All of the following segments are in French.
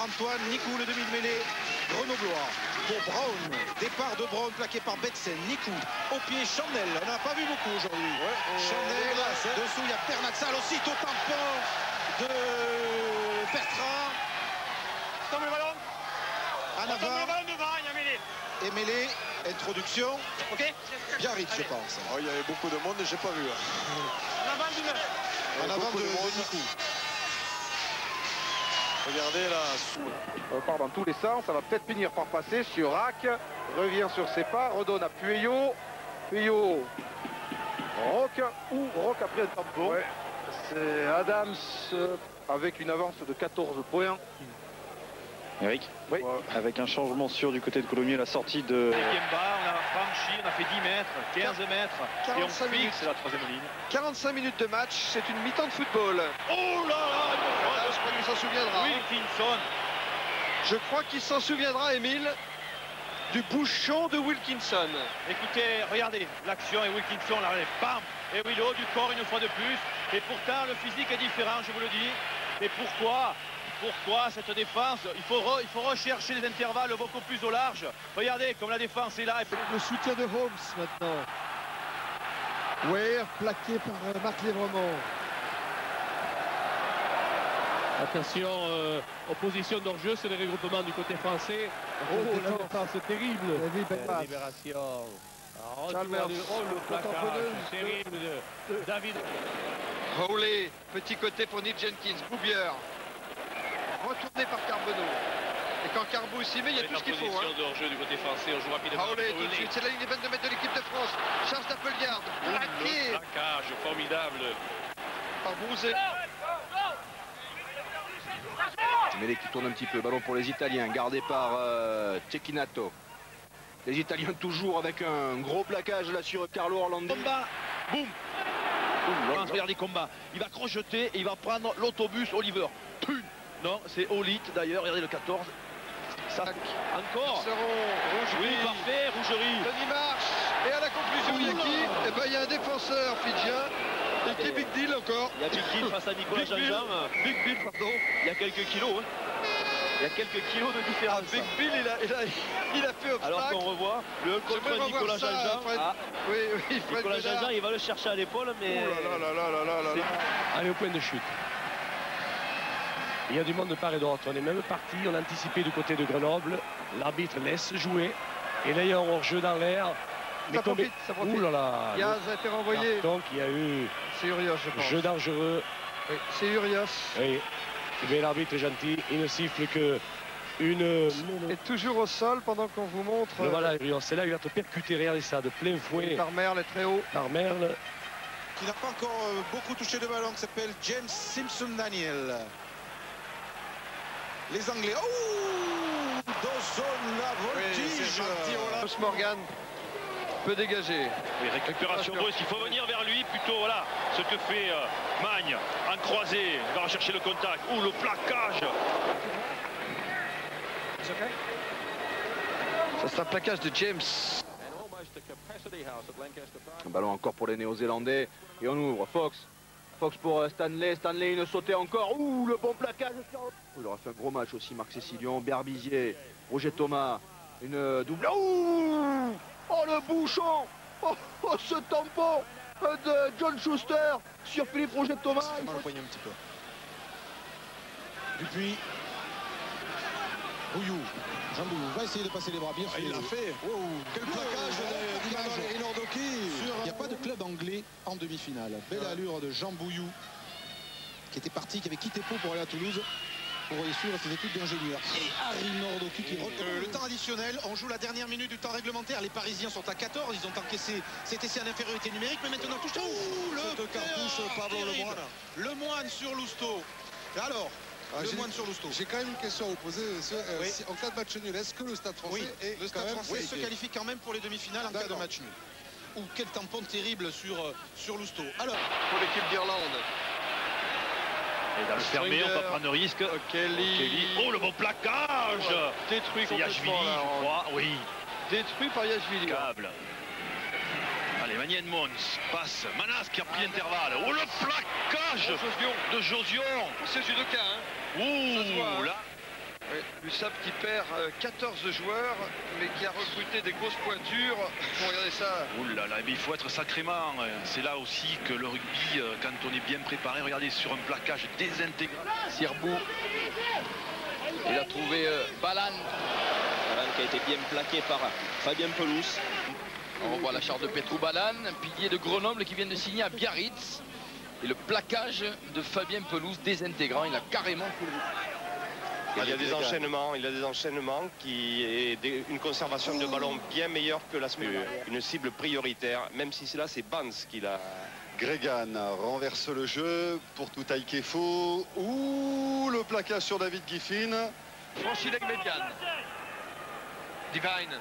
Antoine Nicou, le demi de mêlée grenoblois. Pour Brown, départ de Brown plaqué par Betsen. Nicou, au pied Chanel. On n'en a pas vu beaucoup aujourd'hui. Chanel, dessous il y a Pernatsal aussi, au tampon de Bertrand. Tombe le ballon. En avant. Tombe le ballon devant, il y a mêlée. Et mêlée, introduction. Ok. Biarritz, je pense. Oh, il y avait beaucoup de monde, j'ai pas vu. En avant du neuf. En avant de Nicou. Regardez là. On part dans tous les sens, ça va peut-être finir par passer sur Rack, revient sur ses pas, redonne à Pueyo, Pueyo, Rock, ou Rock après un tampon. Ouais. C'est Adams avec une avance de 14 points. Eric, oui. Avec un changement sûr du côté de Coulommiers, la sortie de... Kemba, on a franchi, on a fait 10 mètres, 15 mètres, et on fixe la troisième ligne. 45 minutes de match, c'est une mi-temps de football. Oh là là, Je crois qu'il s'en souviendra. Wilkinson. Je crois qu'il s'en souviendra, Émile, du bouchon de Wilkinson. Écoutez, regardez, l'action et Wilkinson, là, bam. Et oui, le haut du corps une fois de plus. Et pourtant, le physique est différent, je vous le dis. Et pourquoi cette défense? Il faut rechercher des intervalles beaucoup plus au large. Regardez comme la défense est là. Le soutien de Holmes maintenant. Ware plaqué par Marc Lévremont. Attention, opposition d'hors-jeu sur les regroupements du côté français. Oh, la défense terrible. Libération. Chalmers. Le placage terrible de David. Rowley, petit côté pour Nick Jenkins, Boubière. Retourné par Carbonneau. Et quand Carbo s'y met, il y a tout ce qu'il faut. Position de hors-jeu du côté français, on joue rapidement. Rowley, tout de suite, c'est la ligne des 22 mètres de l'équipe de France. Charge d'Appelgard, plaqué Placage formidable. par Brouzet. Mêlée qui tourne un petit peu, ballon pour les Italiens, gardé par Cecchinato. Les Italiens toujours avec un gros plaquage là sur Carlo Orlandi. Combat, boum. Regardez combat. Il va crocheter et il va prendre l'autobus Oliver. Non, c'est Olit d'ailleurs, regardez le 14. Ça, encore. Oui, parfait, rougerie. Tony marche. Et à la conclusion, il y a qui? Eh ben, il y a un défenseur fidjien. Et qui est Big Deal encore. Il y a Big Deal face à Nicolas Jean-Jean. Big Bill, pardon. Il y a quelques kilos. Hein. Il y a quelques kilos de différence. Big Bill, il a fait obstacle. Alors qu'on revoit le contre Nicolas Jean-Jean. Oui, Nicolas Jean-Jean, il va le chercher à l'épaule, mais... Allez au point de chute. Il y a du monde de part et d'autre. On est même parti, on a anticipé du côté de Grenoble. L'arbitre laisse jouer. Et là, il y a un hors-jeu dans l'air. Ça profite. Ouh là là. Yaz a été renvoyé. Donc il y a eu C'est Urios, je pense. jeu dangereux. Oui, c'est Urios. Oui. Mais l'arbitre est gentil. Il ne siffle que une... Et toujours au sol pendant qu'on vous montre. Le voilà, Urios. C'est là, il va te percuter. Regardez ça, de plein fouet. Par Merle est très haut. Par Merle. Qui n'a pas encore beaucoup touché de ballon, qui s'appelle James Simpson Daniel. Les Anglais. Oh, Dawson, la voltige. Morgan peut dégager. Oui, récupération brusque, il faut venir vers lui plutôt, voilà, ce que fait Magne, en croisé, il va rechercher le contact, ou le plaquage. Ça c'est un plaquage de James. Un ballon encore pour les Néo-Zélandais. Et on ouvre Fox. Fox pour Stanley. Stanley, une sautée encore. Ouh, le bon plaquage. Il aura fait un gros match aussi, Marc Cécilion, Berbizier, Roger Thomas. Une double. Ouh, oh, le bouchon. Oh, ce tampon de John Schuster sur Philippe Roger Thomas. Il m'a empoigné un petit peu. Dupuis. Bouillou. Jean Bouillou va essayer de passer les bras bien sûr. Il l'a fait. Wow. Quel plaquage Et Nordoki. Il n'y a pas de club anglais en demi-finale. Belle allure de Jean Bouillou, qui était parti, qui avait quitté Pau pour aller à Toulouse pour suivre ses études d'ingénieur. Et Harry Nordoki qui le temps additionnel, on joue la dernière minute du temps réglementaire. Les Parisiens sont à 14, ils ont encaissé cet essai en infériorité numérique, mais maintenant touche. Ouh, le cartouche Pablo Lemoine. Lemoine sur Lousteau. Alors, Lemoine sur Lousteau. J'ai quand même une question à vous poser. Oui. Si, en cas de match nul, est-ce que le Stade français le Stade français se qualifie quand même pour les demi-finales en cas de match nul. Ou quel tampon terrible sur Lousteau. Alors, Pour l'équipe d'Irlande. Et dans le fermé, on va prendre le risque. Kelly. Oh, le bon plaquage. Détruit C'est Yachvili, je crois, oui. Détruit par Yachvili. Câble. Allez, Magnen Mons passe. Manas qui a pris l'intervalle. Oh, le plaquage de Josion. C'est Judoka, hein. Ouh, voit, hein. là. Oui, L'USAP qui perd 14 joueurs, mais qui a recruté des grosses pointures. Regardez ça. Ouh là là, mais il faut être sacrément. C'est là aussi que le rugby, quand on est bien préparé, regardez, sur un plaquage désintégral. Sirbou. Il a trouvé Balan. Balan qui a été bien plaqué par Fabien Pelous. On voit la charge de Petrou Balan, pilier de Grenoble qui vient de signer à Biarritz. Et le plaquage de Fabien Pelous désintégrant, il a carrément coulé. Il y a des enchaînements qui est une conservation de ballon bien meilleure que la semaine dernière. Une cible prioritaire, même si c'est là, c'est Bans qui l'a. Gregan renverse le jeu pour tout Taïkefo. Ouh, le plaquage sur David Giffin. Franchit l'aigle médiane. Divine.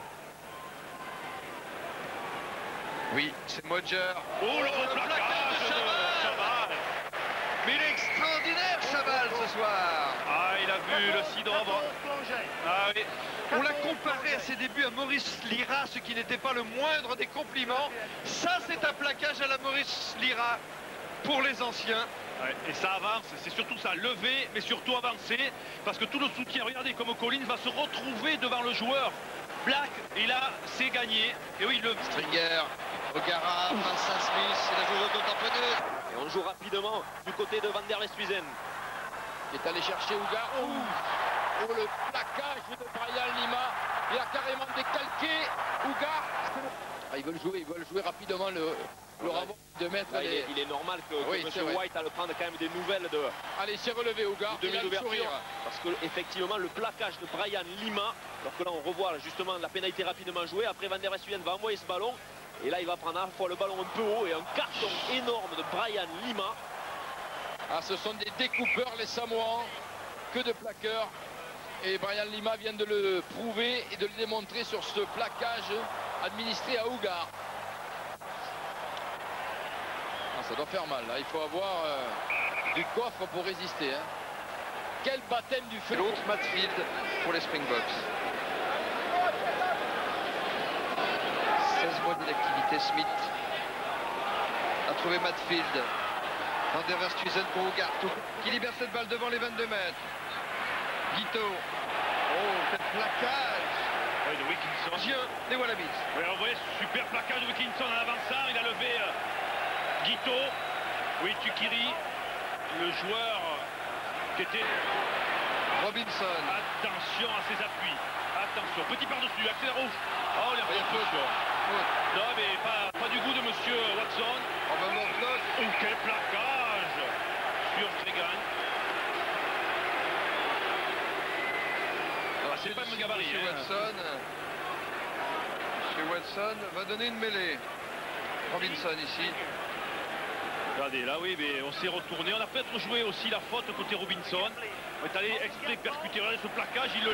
Oui, c'est Modger. Oh, le plaquage de Chaval. Mais il est extraordinaire, Chaval, ce soir. Ah, il a vu le Cidre. Ah oui. On l'a comparé à ses débuts à Maurice Lira, ce qui n'était pas le moindre des compliments. Ça, c'est un plaquage à la Maurice Lira pour les anciens. Ouais, et ça avance, c'est surtout ça, lever, mais surtout avancer, parce que tout le soutien, regardez comme Collins va se retrouver devant le joueur Black, et là, c'est gagné. Et oui, le Stringer, Ogara, Vincent Smith, c'est la joueuse de tamponneuse. Et on joue rapidement du côté de Van der Westhuizen. Il est allé chercher Ougar. Oh, le plaquage de Brian Lima. Il a carrément décalqué Ougar. Ah, ils veulent jouer rapidement le ravon de mettre. Là, il est normal que M. White aille prendre quand même des nouvelles de. Allez, c'est relevé Ougar. De demi-ouverture. Parce que effectivement le plaquage de Brian Lima, alors que là on revoit justement la pénalité rapidement jouée. Après Van der Westhuizen va envoyer ce ballon. Et là il va prendre à la fois le ballon un peu haut et un carton énorme de Brian Lima. Ah, ce sont des découpeurs les Samoans, que de plaqueurs. Et Brian Lima vient de le prouver et de le démontrer sur ce plaquage administré à Ougar. Ah, ça doit faire mal, là. Il faut avoir du coffre pour résister. Hein. Quel baptême du feu. L'autre Matfield pour les Springboks. 16 mois d'inactivité, Smith a trouvé Matfield. Van der Westhuizen pour Ougar, qui libère cette balle devant les 22 mètres. Guito. Oh, quel plaquage. Oui, de Wilkinson. Gien des Wallabies. Oui, on voyait ce super plaquage de Wilkinson en avançant. Il a levé Guito. Oui, Tukiri, le joueur qui était... Robinson. Attention à ses appuis. Attention. Petit par-dessus, accélère rouge. Oh, il y a pas de faute. Non, mais pas du goût de monsieur Watson. On va montrer. Oh, quel plaquage sur Gregan. C'est pas un gabarit. Monsieur Watson va donner une mêlée. Robinson ici. Regardez, là oui, mais on s'est retourné. On a peut-être joué aussi la faute côté Robinson. On est allé exprès percuter. Regardez ce plaquage, il le